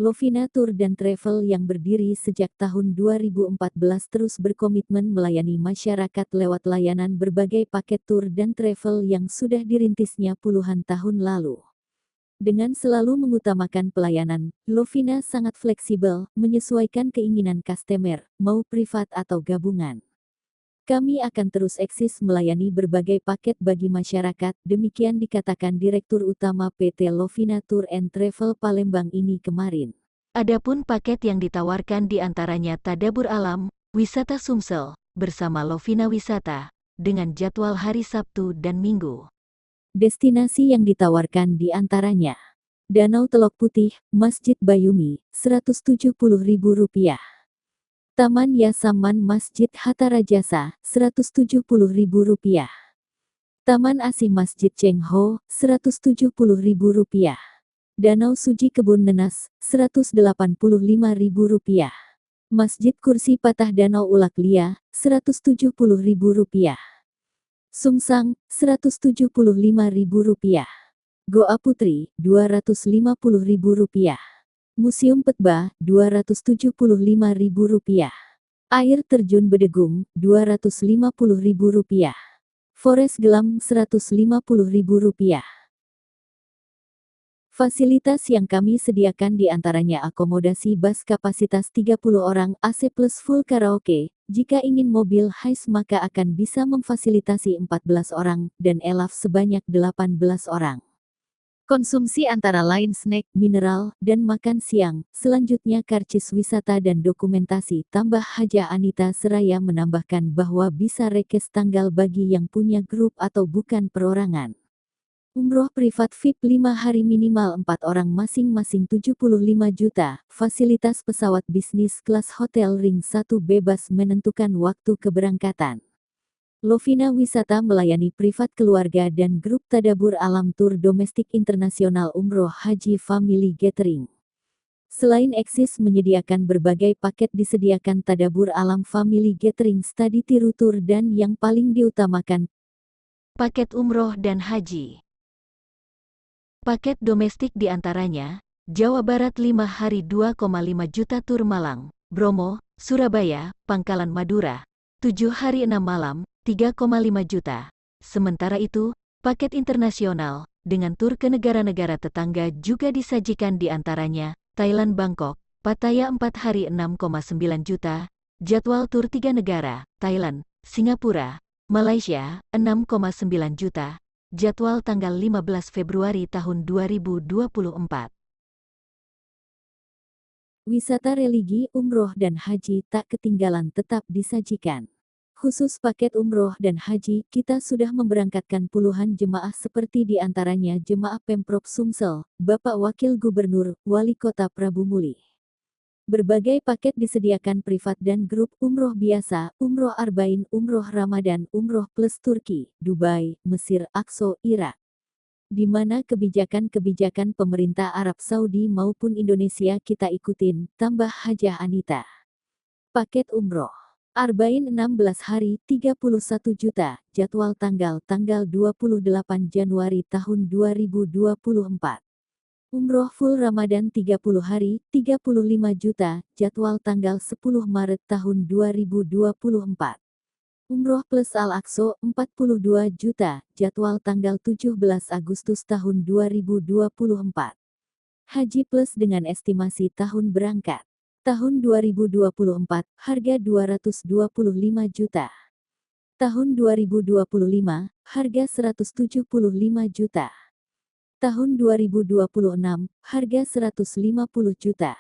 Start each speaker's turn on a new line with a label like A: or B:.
A: Lovina Tour dan Travel yang berdiri sejak tahun 2014 terus berkomitmen melayani masyarakat lewat layanan berbagai paket tur dan travel yang sudah dirintisnya puluhan tahun lalu. Dengan selalu mengutamakan pelayanan, Lovina sangat fleksibel, menyesuaikan keinginan customer, mau privat atau gabungan. Kami akan terus eksis melayani berbagai paket bagi masyarakat, demikian dikatakan Direktur Utama PT Lovina Tour and Travel Palembang ini kemarin.
B: Adapun paket yang ditawarkan diantaranya Tadabur Alam, Wisata Sumsel, bersama Lovina Wisata, dengan jadwal hari Sabtu dan Minggu.
A: Destinasi yang ditawarkan diantaranya Danau Telok Putih, Masjid Bayumi, Rp170.000. Taman Yasaman Masjid Hatta Rajasa, Rp170.000. Taman Asih Masjid Cheng Ho, Rp170.000. Danau Suci Kebun Nenas, Rp185.000. Masjid Kursi Patah Danau Ulak Lia, Rp170.000. Sungsang, Rp175.000. Goa Putri, Rp250.000. Museum Petba, Rp275.000. Air Terjun Bedegung, Rp250.000. Forest Gelam, Rp150.000. Fasilitas yang kami sediakan diantaranya akomodasi bus kapasitas 30 orang AC plus full karaoke, jika ingin mobil hiace maka akan bisa memfasilitasi 14 orang, dan elaf sebanyak 18 orang. Konsumsi antara lain snack, mineral, dan makan siang. Selanjutnya karcis wisata dan dokumentasi. Tambah Haja Anita Seraya menambahkan bahwa bisa rekes tanggal bagi yang punya grup atau bukan perorangan. Umroh privat VIP 5 hari minimal 4 orang masing-masing 75 juta. Fasilitas pesawat bisnis kelas hotel ring 1 bebas menentukan waktu keberangkatan. Lovina Wisata melayani privat keluarga dan grup Tadabur Alam Tur Domestik Internasional Umroh Haji Family Gathering. Selain eksis menyediakan berbagai paket disediakan Tadabur Alam Family Gathering Study Tiru Tour dan yang paling diutamakan,
B: paket umroh dan haji. Paket domestik diantaranya, Jawa Barat 5 hari 2,5 juta tur Malang, Bromo, Surabaya, Pangkalan Madura, 7 hari 6 malam, 3,5 juta. Sementara itu, paket internasional, dengan tur ke negara-negara tetangga juga disajikan diantaranya, Thailand Bangkok, Pattaya 4 hari 6,9 juta, jadwal tur 3 negara, Thailand, Singapura, Malaysia, 6,9 juta, jadwal tanggal 15 Februari tahun 2024.
A: Wisata religi, umroh dan haji tak ketinggalan tetap disajikan. Khusus paket umroh dan haji, kita sudah memberangkatkan puluhan jemaah seperti diantaranya jemaah Pemprov Sumsel, Bapak Wakil Gubernur, Wali Kota Prabu Muli. Berbagai paket disediakan privat dan grup, umroh biasa, umroh Arbain, umroh Ramadan, umroh plus Turki, Dubai, Mesir, Aqsa, Irak. Di mana kebijakan-kebijakan pemerintah Arab Saudi maupun Indonesia kita ikutin, tambah Hajah Anita. Paket umroh Arbain 16 hari 31 juta, jadwal tanggal 28 Januari tahun 2024. Umroh full Ramadan 30 hari 35 juta, jadwal tanggal 10 Maret tahun 2024. Umroh plus Al-Aqsa 42 juta, jadwal tanggal 17 Agustus tahun 2024. Haji plus dengan estimasi tahun berangkat. Tahun 2024, harga 225 juta. Tahun 2025, harga 175 juta. Tahun 2026, harga 150 juta.